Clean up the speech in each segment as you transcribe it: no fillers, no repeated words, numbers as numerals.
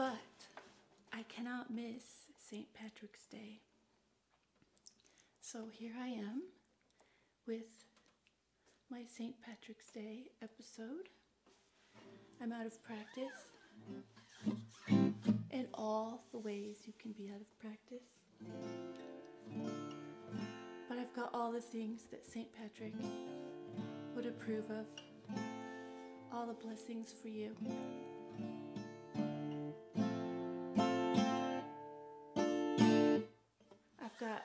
But I cannot miss St. Patrick's Day. So here I am with my St. Patrick's Day episode. I'm out of practice in all the ways you can be out of practice. But I've got all the things that St. Patrick would approve of. All the blessings for you. I've got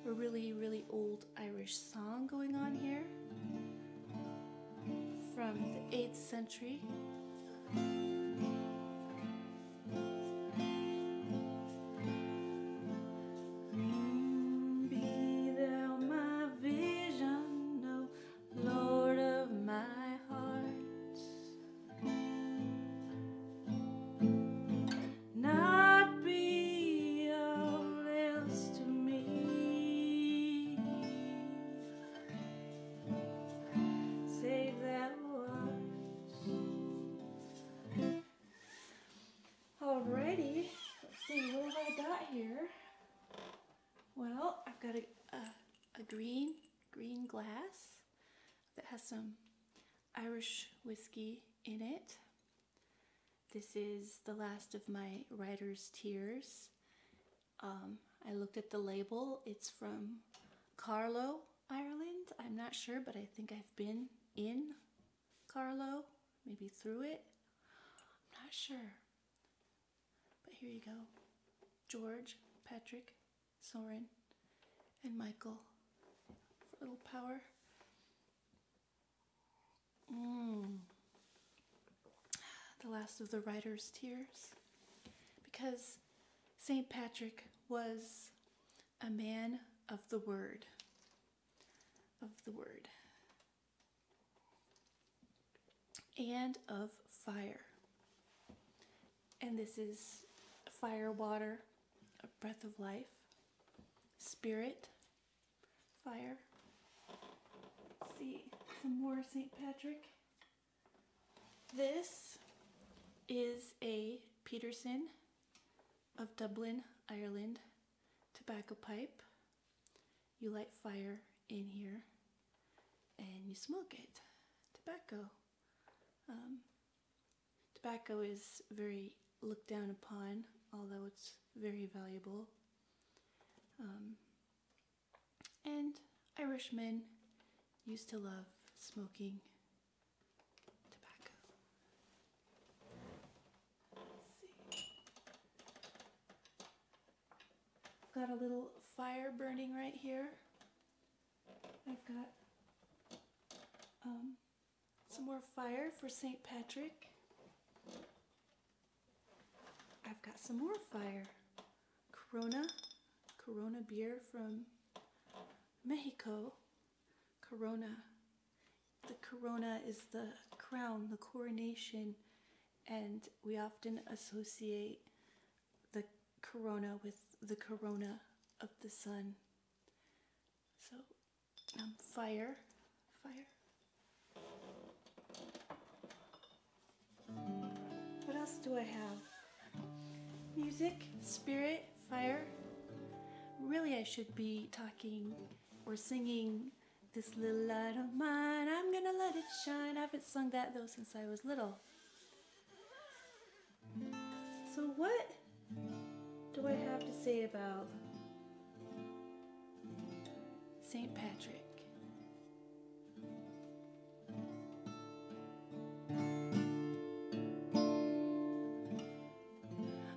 a really, really old Irish song going on here from the 8th century. Be thou my vision, O Lord of my heart. Not be all else to me, save thou art. Alrighty, let's see, what have I got here? Well, I've got a green glass that has some Irish whiskey in it. This is the last of my writer's tears. I looked at the label. It's from Carlow, Ireland. I'm not sure, but I think I've been in Carlow, maybe through it. I'm not sure. But here you go. George, Patrick, Soren, and Michael for a little power. The last of the writer's tears. Because St. Patrick was a man of the word. And of fire. And this is fire, water, a breath of life, spirit, fire. Let's see, some more St. Patrick. This is a Peterson of Dublin, Ireland, tobacco pipe. You light fire in here and you smoke it. Tobacco. Tobacco is very looked down upon, although it's very valuable. And Irishmen used to love smoking tobacco. Let's see. I've got a little fire burning right here. I've got some more fire for St. Patrick. I've got some more fire. Corona beer from Mexico. Corona. The corona is the crown, the coronation, and we often associate the corona with the corona of the sun. So, fire. What else do I have? Music, spirit, fire. Really, I should be talking or singing This Little Light of Mine, I'm gonna let it shine. I haven't sung that though since I was little. So what do I have to say about St. Patrick?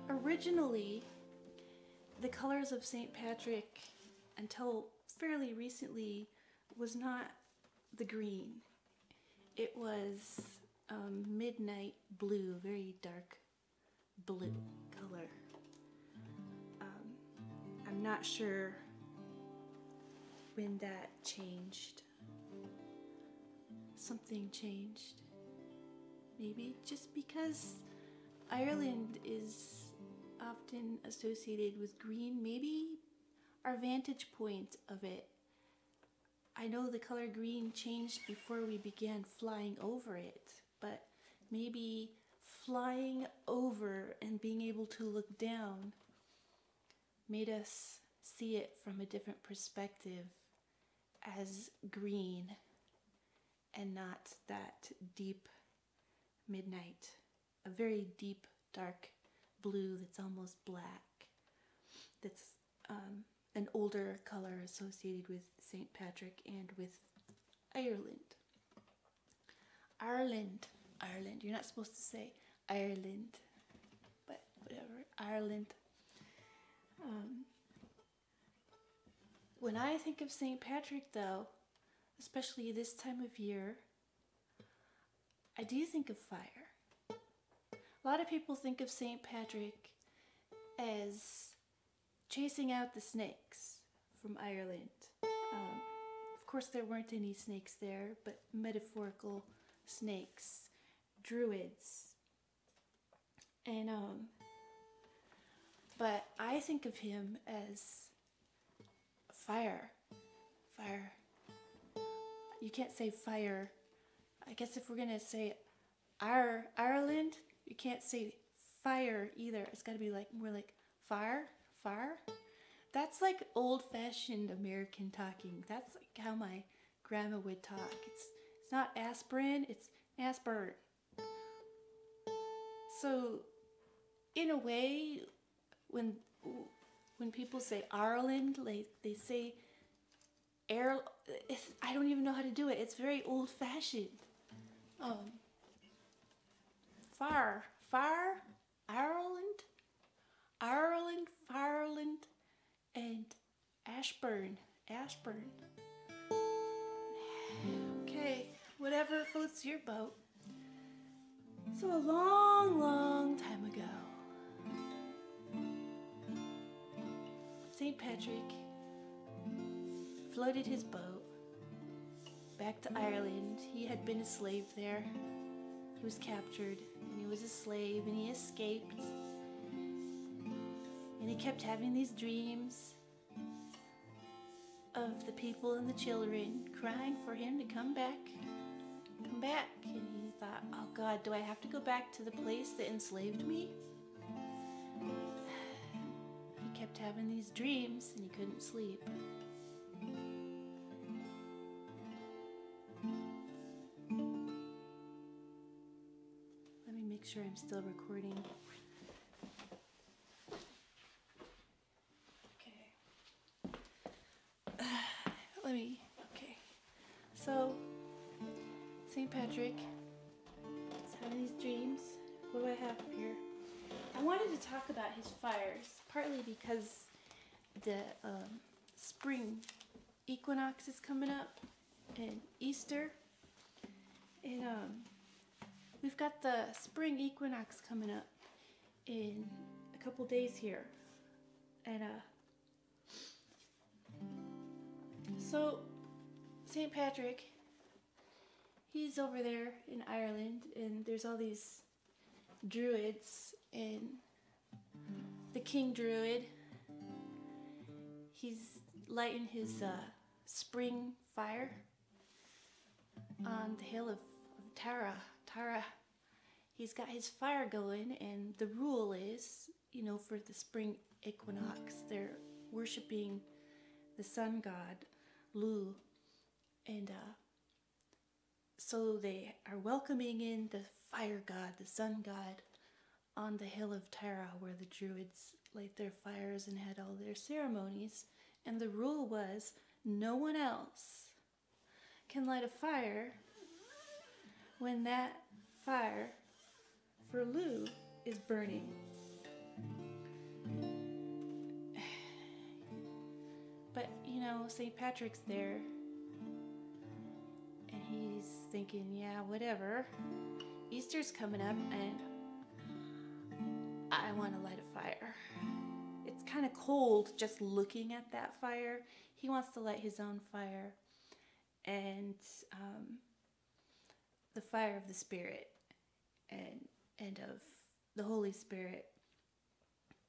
Originally, the colors of St. Patrick, until fairly recently, was not the green. It was midnight blue, very dark blue color. I'm not sure when that changed. Something changed. Maybe just because Ireland is often associated with green, maybe our vantage point of it. I know the color green changed before we began flying over it, but maybe flying over and being able to look down made us see it from a different perspective as green and not that deep midnight, a very deep dark blue that's almost black, that's an older color associated with St. Patrick and with Ireland. Ireland. You're not supposed to say Ireland, but whatever. Ireland. When I think of St. Patrick, though, especially this time of year, I do think of fire. A lot of people think of St. Patrick as chasing out the snakes from Ireland. Of course, there weren't any snakes there, but metaphorical snakes, Druids. And, but I think of him as fire. Fire. You can't say fire. I guess if we're going to say Ireland, you can't say fire either. It's got to be like more like fire. That's like old-fashioned American talking. That's like how my grandma would talk. It's not aspirin, it's aspirin. So, in a way, when people say Ireland, like they say air. I don't even know how to do it. It's very old-fashioned. Fire, Ireland, Fireland, and Ashburn. Okay, whatever floats your boat. So a long time ago, St. Patrick floated his boat back to Ireland. He had been a slave there. He was captured, and he was a slave, and he escaped. And he kept having these dreams of the people and the children crying for him to come back. And he thought, oh God, do I have to go back to the place that enslaved me? He kept having these dreams and he couldn't sleep. Let me make sure I'm still recording. Okay. So, St. Patrick is having these dreams. What do I have here? I wanted to talk about his fires, partly because the Spring Equinox is coming up, and Easter. And we've got the Spring Equinox coming up in a couple days here. And so, St. Patrick, he's over there in Ireland, and there's all these Druids, and the King Druid, he's lighting his spring fire on the Hill of Tara. He's got his fire going, and the rule is, for the Spring Equinox, they're worshiping the sun god, Lugh, and so they are welcoming in the fire god, the sun god, on the Hill of Tara, where the Druids light their fires and had all their ceremonies. And the rule was no one else can light a fire when that fire for Lugh is burning. But, St. Patrick's there, and he's thinking, yeah, whatever. Easter's coming up, and I want to light a fire. It's kind of cold just looking at that fire. He wants to light his own fire, and the fire of the Spirit and of the Holy Spirit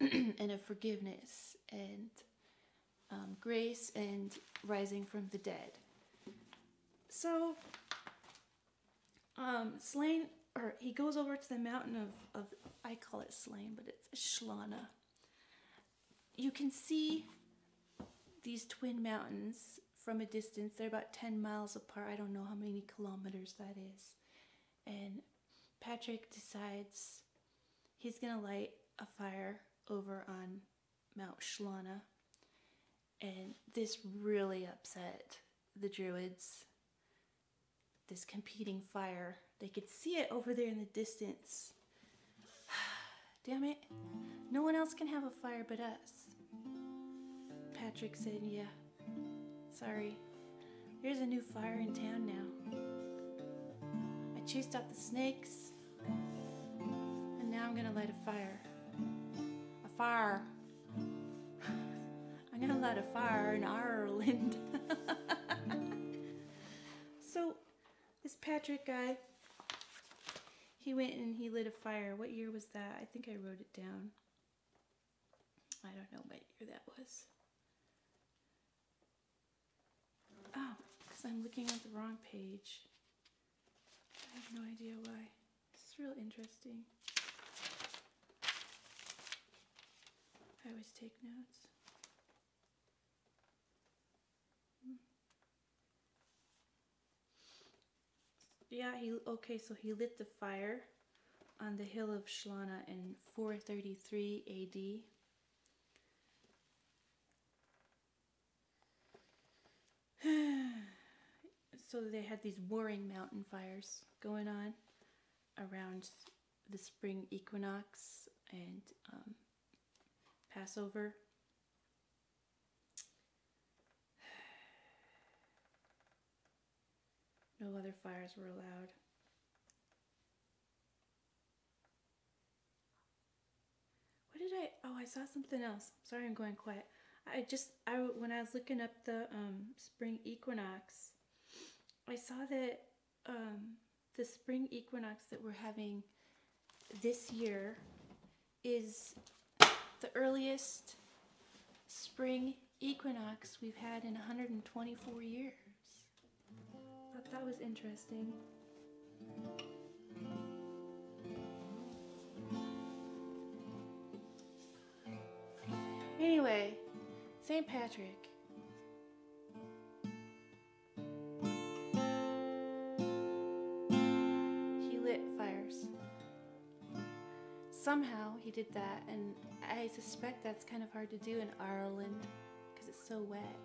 and of forgiveness and grace and rising from the dead. So, Slane or he goes over to the mountain of I call it Slane, but it's Shlana. You can see these twin mountains from a distance. They're about 10 miles apart. I don't know how many kilometers that is. And Patrick decides he's going to light a fire over on Mount Shlana. And this really upset the Druids. This competing fire. They could see it over there in the distance. Damn it. No one else can have a fire but us. Patrick said, yeah, sorry. There's a new fire in town now. I chased out the snakes, and now I'm gonna light a fire. A fire. I'm gonna light a fire in Ireland. So, this Patrick guy, he went and he lit a fire. What year was that? I think I wrote it down. I don't know what year that was. Oh, because I'm looking at the wrong page. I have no idea why. This is real interesting. I always take notes. Yeah, so he lit the fire on the Hill of Slane in 433 AD. So they had these warring mountain fires going on around the Spring Equinox and Passover. No other fires were allowed. What did I saw something else. Sorry, I'm going quiet. When I was looking up the Spring Equinox, I saw that the Spring Equinox that we're having this year is the earliest Spring Equinox we've had in 124 years. I thought that was interesting. Anyway, St. Patrick. He lit fires. Somehow he did that, and I suspect that's kind of hard to do in Ireland because it's so wet.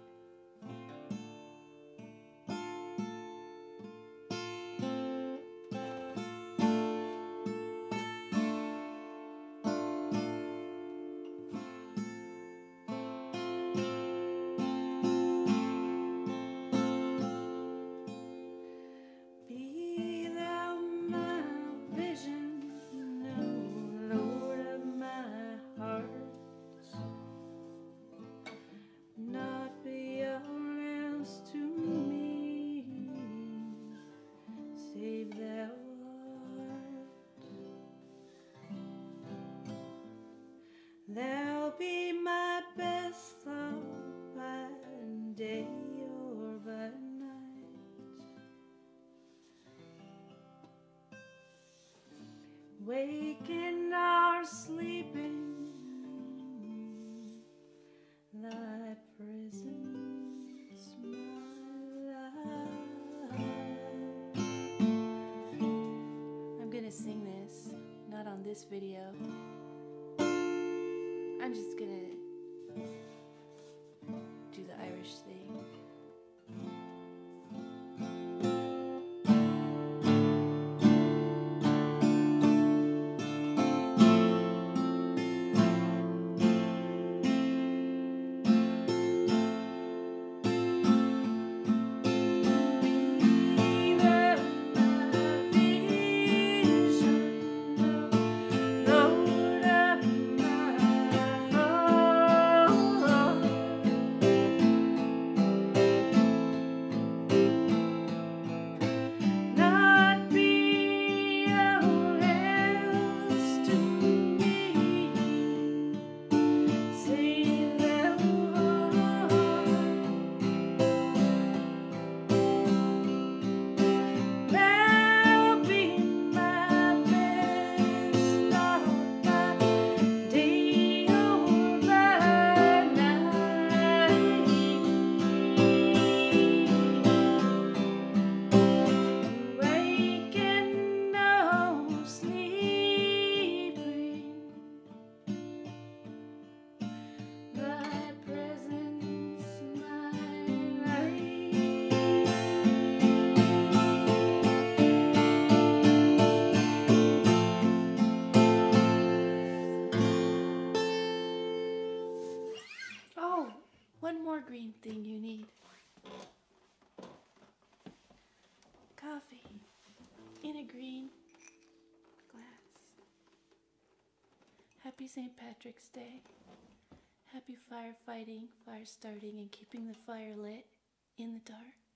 They'll be my best thought by day or by night. Waking or sleeping, thy presence my life. I'm gonna sing this, not on this video. I'm just gonna do the Irish thing. Oh, one more green thing you need. Coffee in a green glass. Happy St. Patrick's Day. Happy firefighting, fire starting, and keeping the fire lit in the dark.